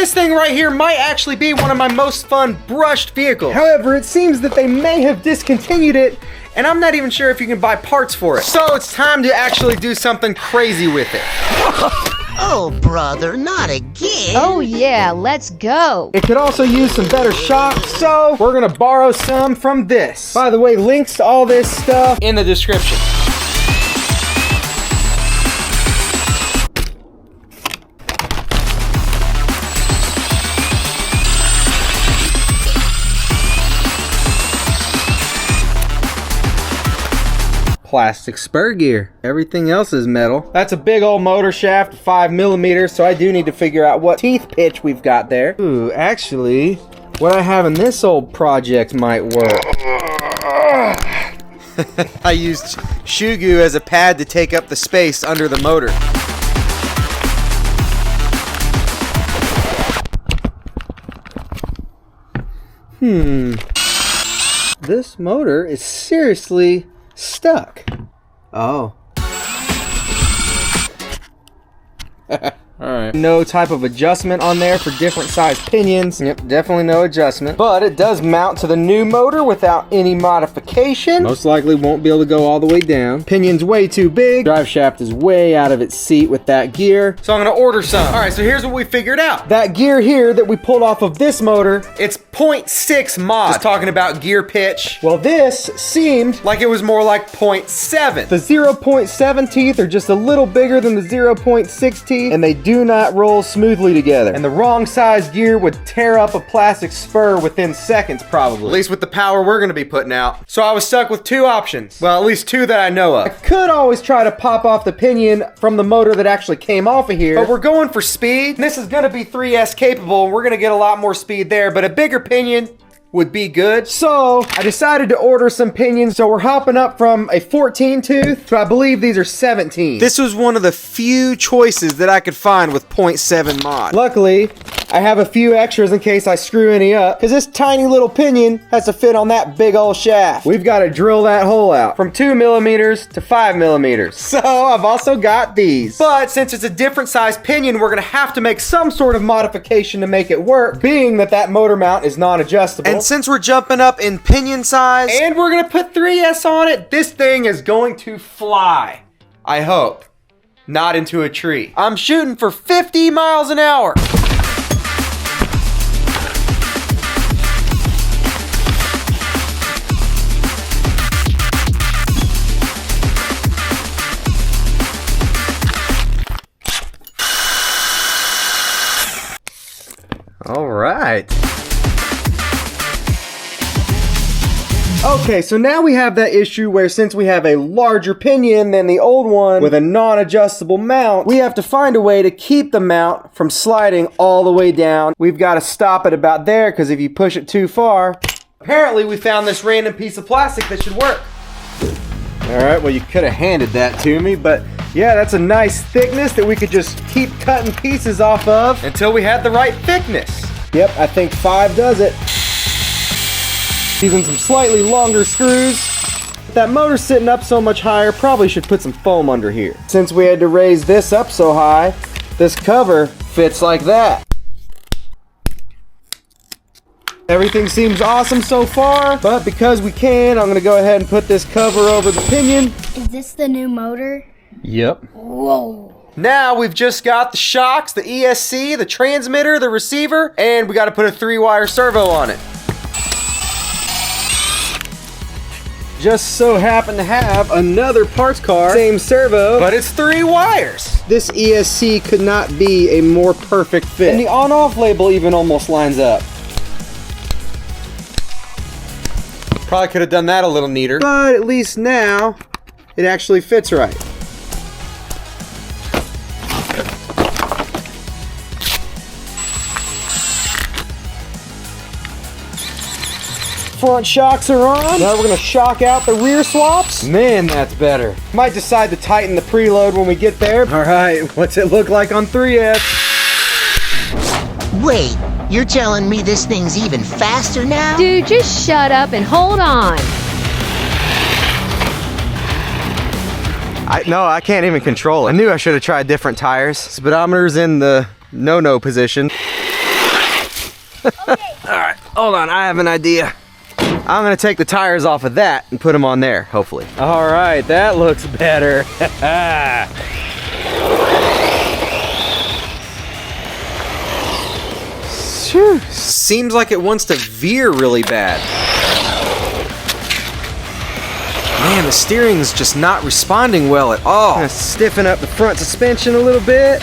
this thing right here might actually be one of my most fun brushed vehicles. However, it seems that they may have discontinued it, and I'm not even sure if you can buy parts for it. So it's time to actually do something crazy with it. Oh, brother, not again. Oh yeah, let's go. It could also use some better shocks, so we're gonna borrow some from this. By the way, links to all this stuff in the description. Plastic spur gear. Everything else is metal. That's a big old motor shaft, 5mm, so I do need to figure out what teeth pitch we've got there. Ooh, actually, what I have in this old project might work. I used shoe goo as a pad to take up the space under the motor. This motor is seriously stuck. Oh. Alright. No type of adjustment on there for different size pinions. Yep, definitely no adjustment. But it does mount to the new motor without any modification. Most likely won't be able to go all the way down. Pinion's way too big. Drive shaft is way out of its seat with that gear. So I'm gonna order some. Alright, so here's what we figured out. That gear here that we pulled off of this motor, it's 0.6 mod. Just talking about gear pitch. Well, this seemed like it was more like 0.7. The 0.7 teeth are just a little bigger than the 0.6 teeth, and they do not roll smoothly together. And the wrong size gear would tear up a plastic spur within seconds, probably. At least with the power we're gonna be putting out. So I was stuck with two options. Well, at least two that I know of. I could always try to pop off the pinion from the motor that actually came off of here, but we're going for speed. This is gonna be 3S capable, and we're gonna get a lot more speed there, but a bigger pinion would be good. So I decided to order some pinions. So we're hopping up from a 14 tooth to, I believe these are 17. This was one of the few choices that I could find with 0.7 mod. Luckily, I have a few extras in case I screw any up, because this tiny little pinion has to fit on that big old shaft. We've got to drill that hole out from 2mm to 5mm. So I've also got these. But since it's a different size pinion, we're gonna have to make some sort of modification to make it work, being that that motor mount is non-adjustable. And since we're jumping up in pinion size, and we're gonna put 3S on it, this thing is going to fly. I hope. Not into a tree. I'm shooting for 50 miles an hour. All right. Okay, so now we have that issue where since we have a larger pinion than the old one with a non-adjustable mount, we have to find a way to keep the mount from sliding all the way down. We've got to stop it about there, because if you push it too far, apparently we found this random piece of plastic that should work. All right, well, you could have handed that to me, but yeah, that's a nice thickness that we could just keep cutting pieces off of until we had the right thickness. Yep, I think 5 does it. Using some slightly longer screws. That motor sitting up so much higher, probably should put some foam under here. Since we had to raise this up so high, this cover fits like that. Everything seems awesome so far, but because we can, I'm gonna go ahead and put this cover over the pinion. Is this the new motor? Yep. Whoa. Now we've just got the shocks, the ESC, the transmitter, the receiver, and we gotta put a 3-wire servo on it. Just so happen to have another parts car, same servo, but it's 3 wires. This ESC could not be a more perfect fit. And the on-off label even almost lines up. Probably could have done that a little neater, but at least now it actually fits right. Front shocks are on. Now we're gonna shock out the rear swaps. Man, that's better. Might decide to tighten the preload when we get there. All right, what's it look like on 3S? Wait, you're telling me this thing's even faster now? Dude, just shut up and hold on. No, I can't even control it. I knew I should have tried different tires. Speedometer's in the no-no position. Alright, hold on, I have an idea. I'm gonna take the tires off of that and put them on there, hopefully. Alright, that looks better. Seems like it wants to veer really bad. Man, the steering's just not responding well at all. I'm gonna stiffen up the front suspension a little bit.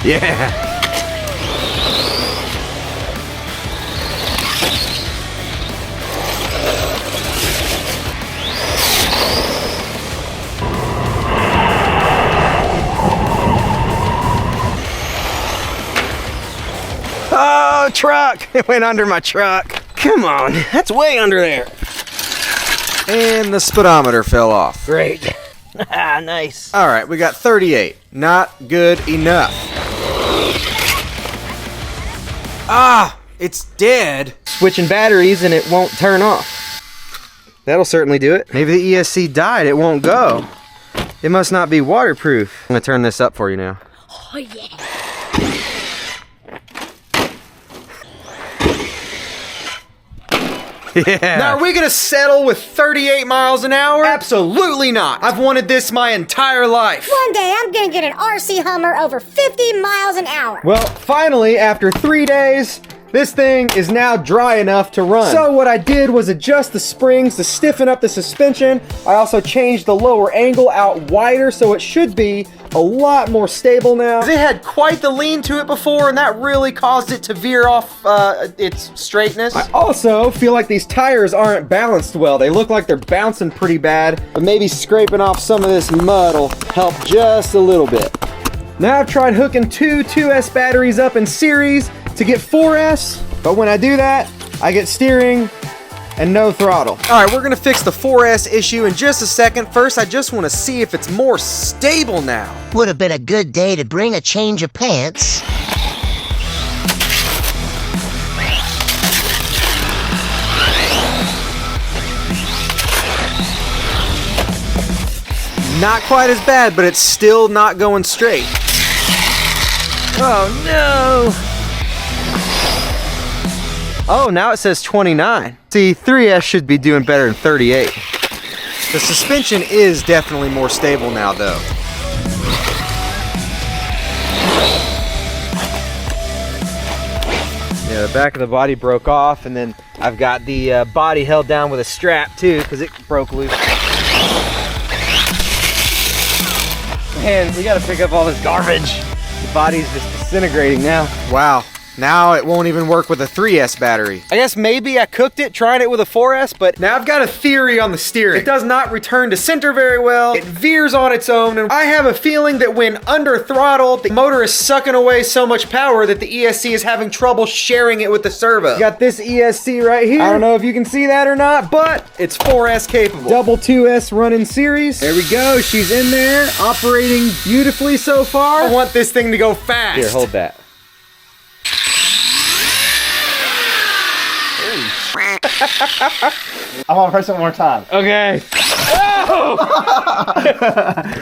Yeah. Oh, truck! It went under my truck. Come on, that's way under there. And the speedometer fell off. Great. Nice. All right, we got 38. Not good enough. Ah, it's dead. Switching batteries and it won't turn off. That'll certainly do it. Maybe the ESC died, it won't go. It must not be waterproof. I'm gonna turn this up for you now. Oh, yeah. Yeah. Now, are we gonna settle with 38 miles an hour? Absolutely not. I've wanted this my entire life. One day I'm gonna get an RC Hummer over 50 miles an hour. Well, finally, after 3 days, this thing is now dry enough to run. So what I did was adjust the springs to stiffen up the suspension. I also changed the lower angle out wider, so it should be a lot more stable now. It had quite the lean to it before, and that really caused it to veer off its straightness. I also feel like these tires aren't balanced well. They look like they're bouncing pretty bad, but maybe scraping off some of this mud will help just a little bit. Now I've tried hooking two 2S batteries up in series to get 4S, but when I do that, I get steering and no throttle. All right, we're gonna fix the 4S issue in just a second. First, I just wanna see if it's more stable now. Would have been a good day to bring a change of pants. Not quite as bad, but it's still not going straight. Oh no! Oh, now it says 29. See, 3S should be doing better than 38. The suspension is definitely more stable now, though. Yeah, the back of the body broke off, and then I've got the body held down with a strap, too, because it broke loose. Man, we gotta pick up all this garbage. The body's just disintegrating now. Wow. Now it won't even work with a 3S battery. I guess maybe I cooked it trying it with a 4S, but now I've got a theory on the steering. It does not return to center very well. It veers on its own, and I have a feeling that when under throttle, the motor is sucking away so much power that the ESC is having trouble sharing it with the servo. You got this ESC right here. I don't know if you can see that or not, but it's 4S capable. Double 2S running series. There we go, she's in there, operating beautifully so far. I want this thing to go fast. Here, hold that. I want to press it one more time. Okay. Oh!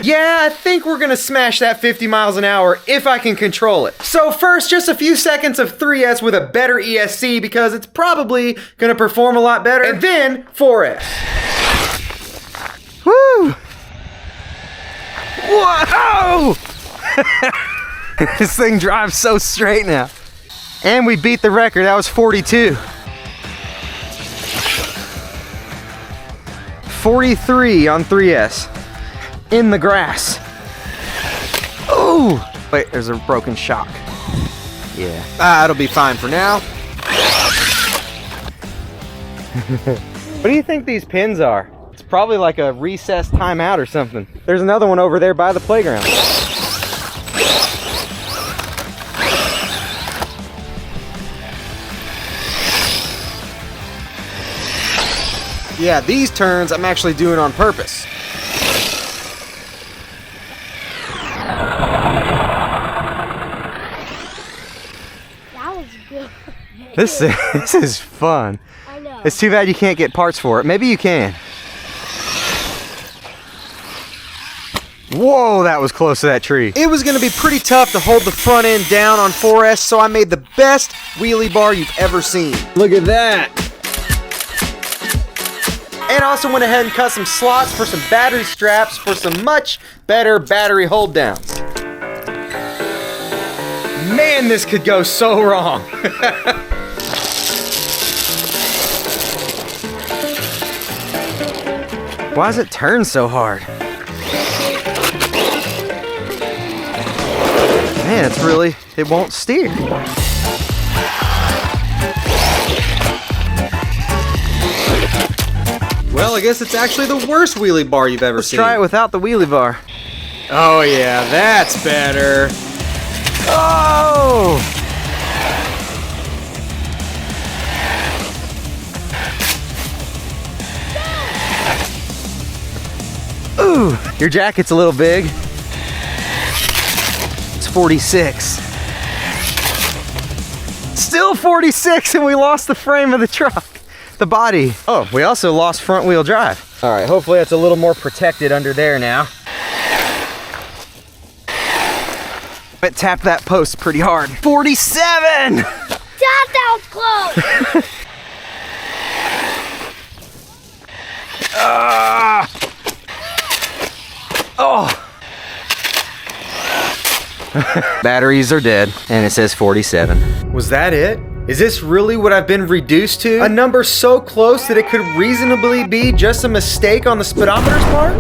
Yeah, I think we're gonna smash that 50 miles an hour if I can control it. So first, just a few seconds of 3S with a better ESC because it's probably gonna perform a lot better. And then 4S. Woo! Whoa! This thing drives so straight now. And we beat the record, that was 42. 43 on 3S. In the grass. Ooh! Wait, there's a broken shock. Yeah. It'll be fine for now. What do you think these pins are? It's probably like a recess timeout or something. There's another one over there by the playground. Yeah, these turns I'm actually doing on purpose. That was good. This is fun. I know. It's too bad you can't get parts for it. Maybe you can. Whoa, that was close to that tree. It was gonna be pretty tough to hold the front end down on 4S, so I made the best wheelie bar you've ever seen. Look at that. And I also went ahead and cut some slots for some battery straps for some much better battery hold downs. Man, this could go so wrong. Why does it turn so hard? Man, it won't steer. Well, I guess it's actually the worst wheelie bar you've ever seen. Let's try it without the wheelie bar. Oh yeah, that's better. Oh! Ooh, your jacket's a little big. It's 46. Still 46, and we lost the frame of the truck. The body. Oh, we also lost front wheel drive. All right, hopefully that's a little more protected under there now. It tapped that post pretty hard. 47! That was close. Oh. Batteries are dead, and it says 47. Was that it? Is this really what I've been reduced to? A number so close that it could reasonably be just a mistake on the speedometer's part?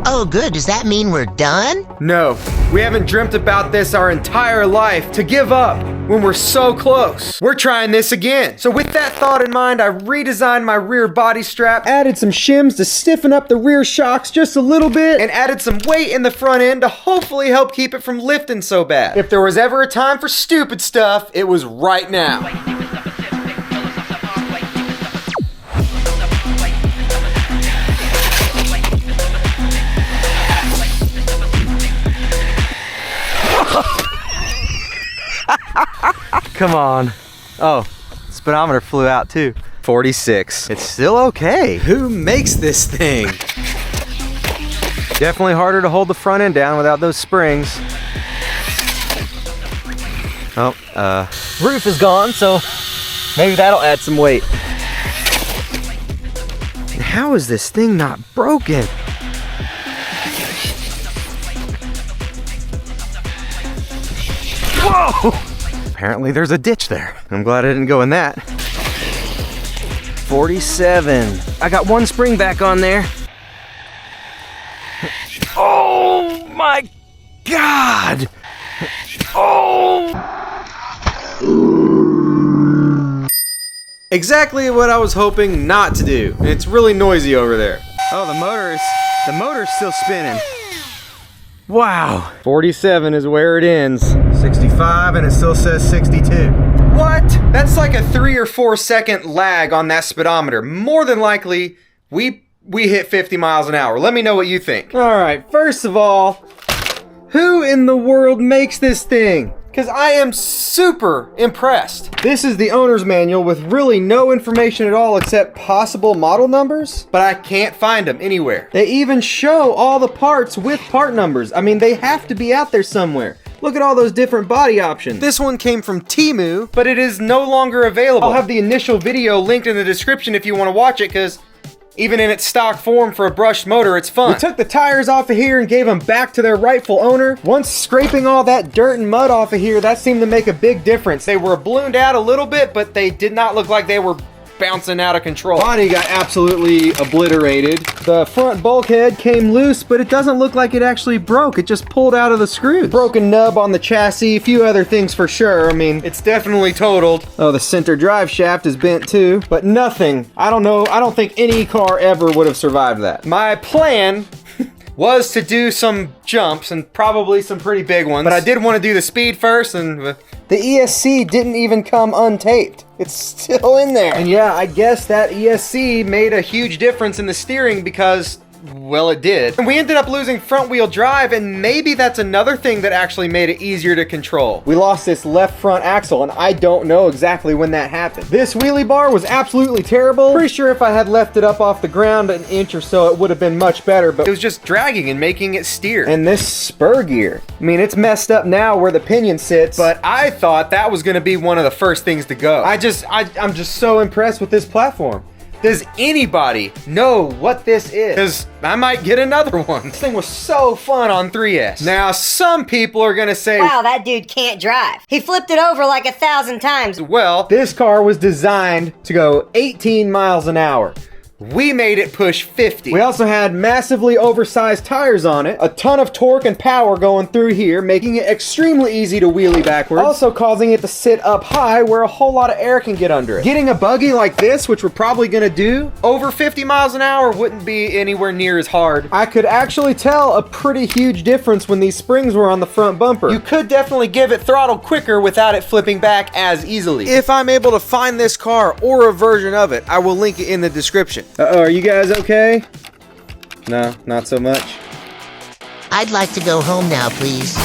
Oh, good. Does that mean we're done? No, we haven't dreamt about this our entire life, to give up when we're so close. We're trying this again. So with that thought in mind, I redesigned my rear body strap, added some shims to stiffen up the rear shocks just a little bit, and added some weight in the front end to hopefully help keep it from lifting so bad. If there was ever a time for stupid stuff, it was right now. Come on. Oh, speedometer flew out too. 46. It's still okay. Who makes this thing? Definitely harder to hold the front end down without those springs. Oh, roof is gone, so maybe that'll add some weight. And how is this thing not broken? Whoa! Apparently there's a ditch there. I'm glad I didn't go in that. 47. I got one spring back on there. Oh my God! Oh! Exactly what I was hoping not to do. And it's really noisy over there. Oh, the motor's still spinning. Wow. 47 is where it ends. 65 and it still says 62. What? That's like a 3 or 4 second lag on that speedometer. More than likely, we hit 50 miles an hour. Let me know what you think. All right, first of all, who in the world makes this thing? Because I am super impressed. This is the owner's manual with really no information at all except possible model numbers, but I can't find them anywhere. They even show all the parts with part numbers. I mean, they have to be out there somewhere. Look at all those different body options. This one came from Temu, but it is no longer available. I'll have the initial video linked in the description if you want to watch it, because even in its stock form for a brushed motor, it's fun. We took the tires off of here and gave them back to their rightful owner. Once scraping all that dirt and mud off of here, that seemed to make a big difference. They were ballooned out a little bit, but they did not look like they were bouncing out of control. Body got absolutely obliterated. The front bulkhead came loose, but it doesn't look like it actually broke. It just pulled out of the screws. Broken nub on the chassis, a few other things for sure. I mean, it's definitely totaled. Oh, the center drive shaft is bent too, but nothing. I don't know. I don't think any car ever would have survived that. My plan was to do some jumps and probably some pretty big ones, but I did want to do the speed first, and the ESC didn't even come untaped. It's still in there. And yeah, I guess that ESC made a huge difference in the steering because well, it did. And we ended up losing front wheel drive, and maybe that's another thing that actually made it easier to control. We lost this left front axle, and I don't know exactly when that happened. This wheelie bar was absolutely terrible. Pretty sure if I had left it up off the ground an inch or so, it would have been much better, but it was just dragging and making it steer. And this spur gear, I mean, it's messed up now where the pinion sits, but I thought that was gonna be one of the first things to go. I'm just so impressed with this platform. Does anybody know what this is? Because I might get another one. This thing was so fun on 3S. Now, some people are gonna say, Wow, that dude can't drive. He flipped it over like 1,000 times. well, this car was designed to go 18 miles an hour. We made it push 50. We also had massively oversized tires on it, a ton of torque and power going through here, making it extremely easy to wheelie backwards, also causing it to sit up high where a whole lot of air can get under it. Getting a buggy like this, which we're probably gonna do, over 50 miles an hour wouldn't be anywhere near as hard. I could actually tell a pretty huge difference when these springs were on the front bumper. You could definitely give it throttle quicker without it flipping back as easily. If I'm able to find this car or a version of it, I will link it in the description. Uh-oh, are you guys okay? No, not so much. I'd like to go home now, please.